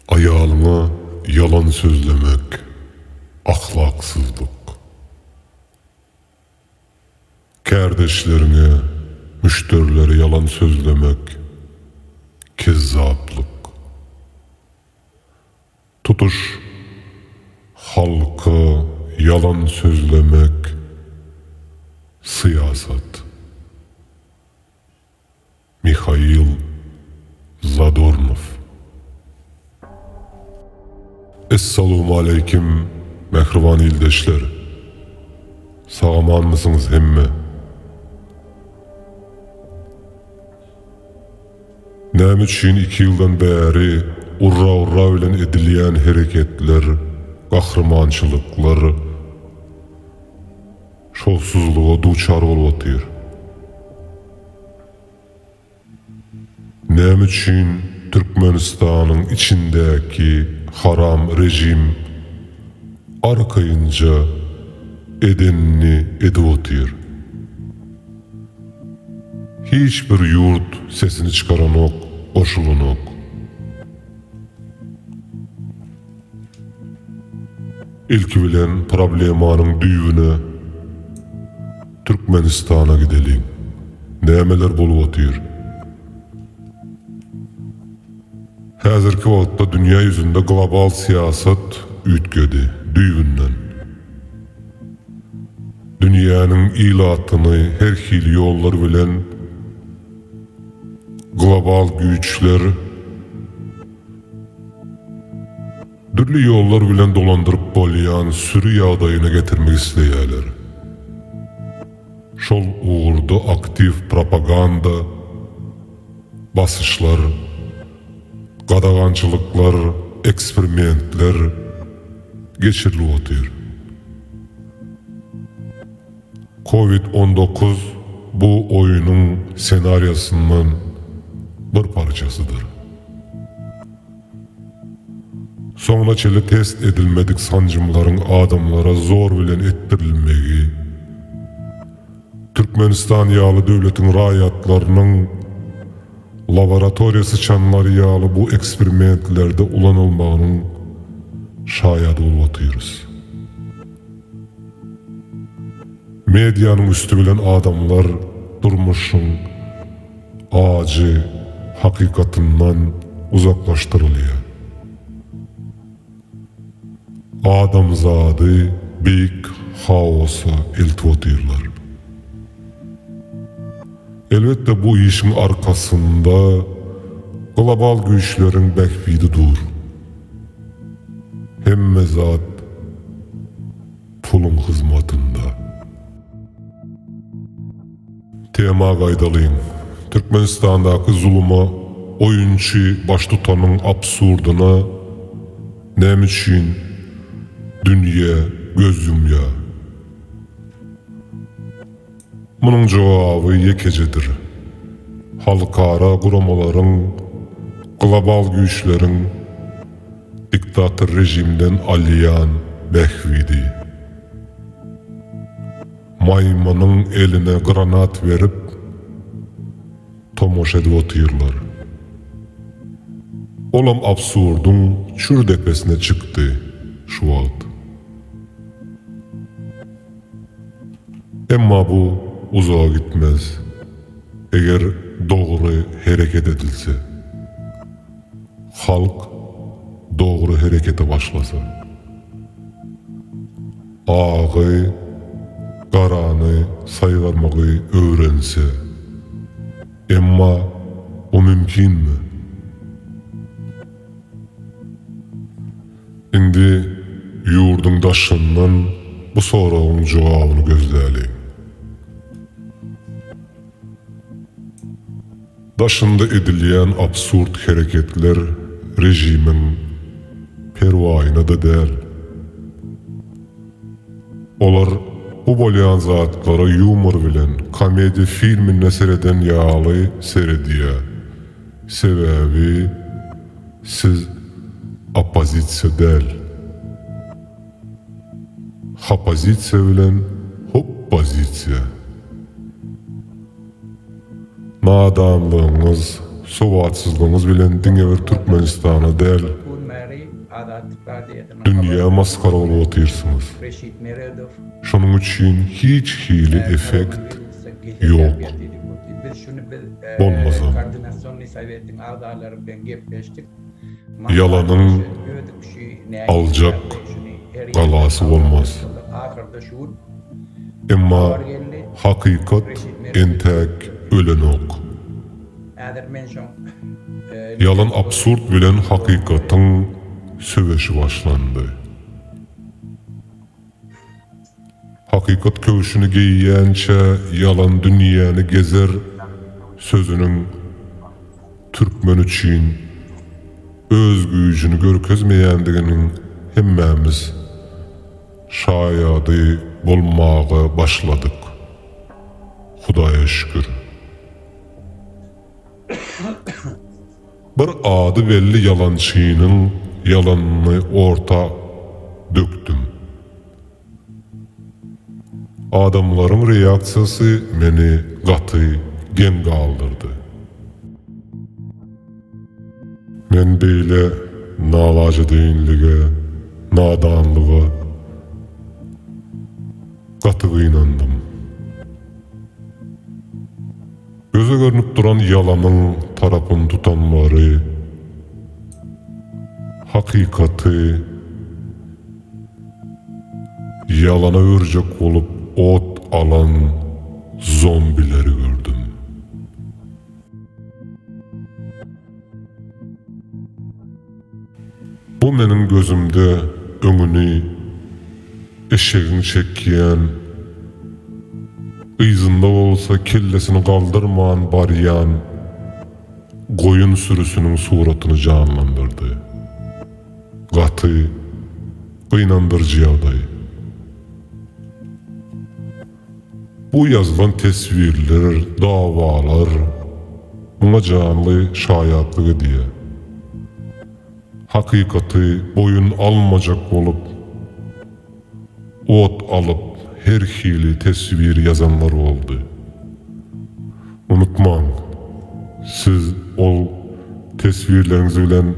Ayalıma yalan sözlemek ahlaksızlık. Kardeşlerine, müşterilere yalan sözlemek kezzaplık. Tutuş halka yalan sözlemek siyaset. Mikhail Zadornov. Esselamu aleyküm mehriban ildeşler. Sağaman mısınız hemme? Näme üçin 2 yıldan beri urra bilen edilýän hereketler, gahrmançylyklar şolsuzluğa duçar bolup otyr. Näme üçin Türkmenistanyň içindäki haram rejim arkayınca edenini edip otyr. Hiç bir yurt sesini çıkaran ok, oşulan ok. İlki bilen problemanın düýüne Türkmenistana gidelim. Nämeler bolup otyr? Häzirki wagtda dünýä ýüzünde global siýasat üýtgedi, düýünden. Dünýäniň ilatyny her hil ýollar bilen global güýçler dürli ýollar bilen dolandyryp bolýan sürü ýagdaýyna getirmek isleýärler. Şol uğurda aktiv propaganda, basyşlar, gadagançylyklar, eksperimentler geçirilip otyr. Covid-19 bu oyunun senaryosundan bir parçasıdır. Sonra çeli test edilmedik sancımların adamlara zor bilen ettirilmegi, Türkmenistan ýaly döwletiň raýatlarynyň laboratoriýa sıçanlary ýaly bu eksperimentlerde ulanylmagynyň şaýady bolup otyryz. Medianın üstü bilen adamlar durmuşun acı hakikatinden uzaklaştırılıyor. Adamzady büyük haosa eltip otyrylar. Elbette bu işin arkasında global güýçleriň bekbidi dur. Hemme zat pulun hizmatında. Tema gaýdalyň. Türkmenistandaky zuluma oyunçy baş tutanyň absurdyna näme üçin dünýä göz yumýar? Munyň jogaby ýekecedir. Halkara guramalaryň, global güýçleriň diktator rejimden alýan behwidi. Maymanyň eline granat verip tomoş edip otyrlar. Olam absurdyň çürdepesine çykdy şu wagt. Emma bu uzağa gitmez. Eger doğru hareket edilse, halk doğru harekete başlasa, ağı, qarany saygarmagy öğrense, emma o mümkinmi? Indi yurdun daşından bu soragyň jogabyny gözläýäli. Daşında edilýän absurd hareketler rejimin perwaýyna da däl. Olar bu bolýan zatlara humor bilen komediýa filmine sereden ýaly serediýär. Sebäbi siz opozisiýa däl. Opozisiýa bilen oppozisiýa. Nadamlygyňyz, sowatsızlygyňyz bilen diňe bir Türkmenistana däl, Dünya maskara olup otyrsınız. Şonun üçün hiç hili efekt yok. Bolmazam. Yalanın alacak galası olmaz. Emma hakikat entek ölenok. Yalan absurd bilen hakikatin söveşi başlandı. Hakikat köşünü giyiyençe yalan dünyanı gezer sözünün Türkmen üçün öz gücünü görkezmeyendiginin hemmemiz şayadı bolmağa başladık. Hudaya şükür. Bir adı belli yalançının yalanını orta döktüm. Adamların reaksiyası meni gatı gen kaldırdı. Men beyle nalaca deyinlige, nadanlığa gatı inandım. Göze görünüp duran yalanın tarafını tutanları, hakikati yalana örcek olup ot alan zombileri gördüm. Bu menin gözümde öňüni eşeğin çekkiyen, ıyzında olsa kellesini kaldırman baryan koyun sürüsünün suratını canlandırdı. Gatı, kıynandırıcı ýagdaý. Bu yazılan tesvirler, davalar, buna canlı şayatlık ediye. Hakikati boyun almacak olup, ot alıp her hili tesvir yazanlar oldu. Unutmang, siz ol tesvirleriniz bilen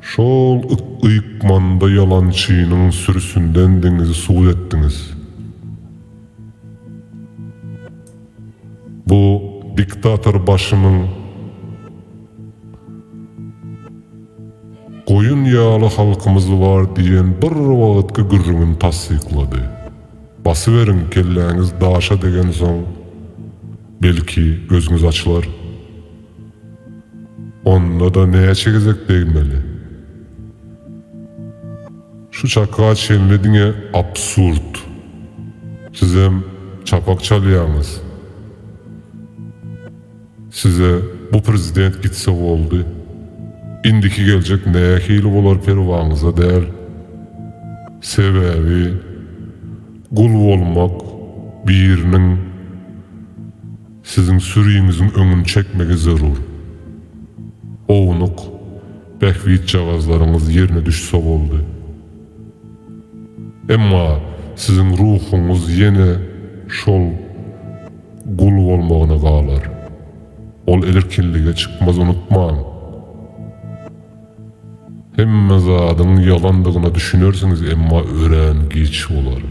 şol ıykmanda yalançının sürüsünden denizi suud ettiniz. Bu diktatör başının koyun yağlı halkımız var diyen bir vaatki gürrüğün tasdikladı. Basıverin kelläňiz daşa degen soň belki gözüňiz açylar. Onda da näye çegizek değmeli. Şu çaka çenlediňe absurd. Sizem çapak çalýaňyz. Size bu prezident gitse oldu. İndiki gelecek näye hili bolar perwaňyza däl. Sebebi gul bolmak birinin sizin sürüýüňiziň öňüni çekmegi zarur. Ownuk, behwit jagazlaryňyz ýerine düşse boldy. Emma sizin ruhuňyz ýene şol gul bolmagyna galar. Ol elerkinlige çıkmaz, unutmaň. Hemme zadyň yalandygyna düşünersiňiz, emma ören giç bolar.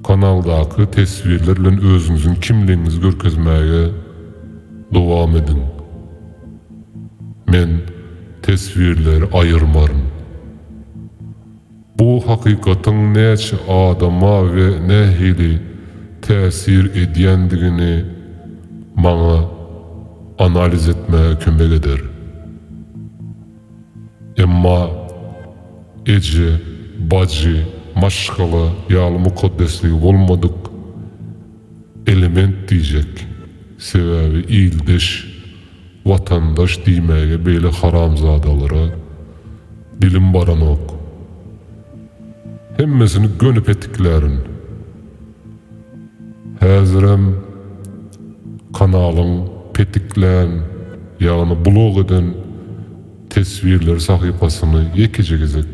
Kanaldaky tesvirler bilen özüňiziň kimligiňizi görkezmäge dowam edin. Men tesvirleri ayırmarım. Bu hakikatyň näçe adama we nähili täsir edýändigini maňa analiz etmäge kömek eder. Emma ece, bacı, maşgala ýaly mukaddesligi bolmadyk element diýjek. Sebebi ildeş, vatandaş diýmäge beýle haramzadalara bilim baranok. Hemmesini gönüp ettiklerin. Häzirem kanalyň petiklen ýagny blog eden tesvirler sahypasyny ýekejegizek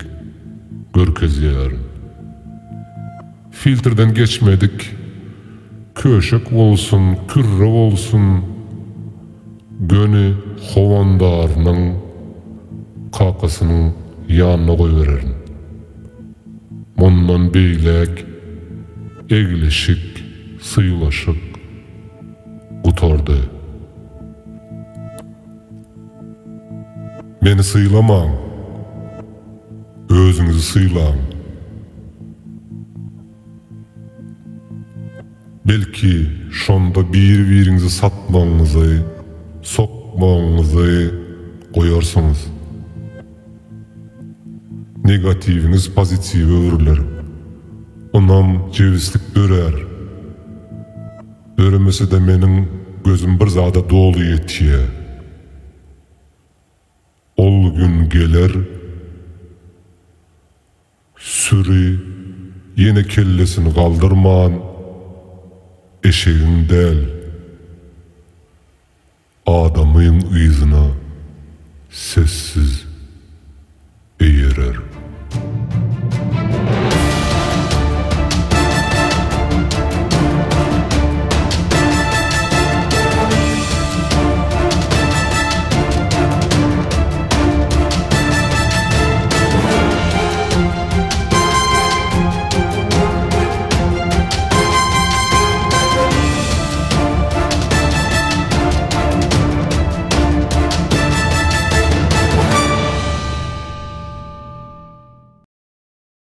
görkezýärin. Filtrden geçmedik. Köşek bolsun, kürre bolsun, gönü hovandarynyň kakasynyň ýanyna goýbererin. Mundan beýlek, egleşik, syýlaşyk gutardy. Meni syýlamaň, özüňizi syýlaň. Belki şonda bir-biriňizi satmaňyzy, sokmaňyzy goýarsyňyz. Negatiwiniz pozitiwe öwrüler. Onam jewislik dörer. Döremese de meniň gözüm bir zada dolu ýetýär. Ol gün geler, süri yine kellesini kaldırman, eşeğin del, adamın ýzyna sessiz eýerer.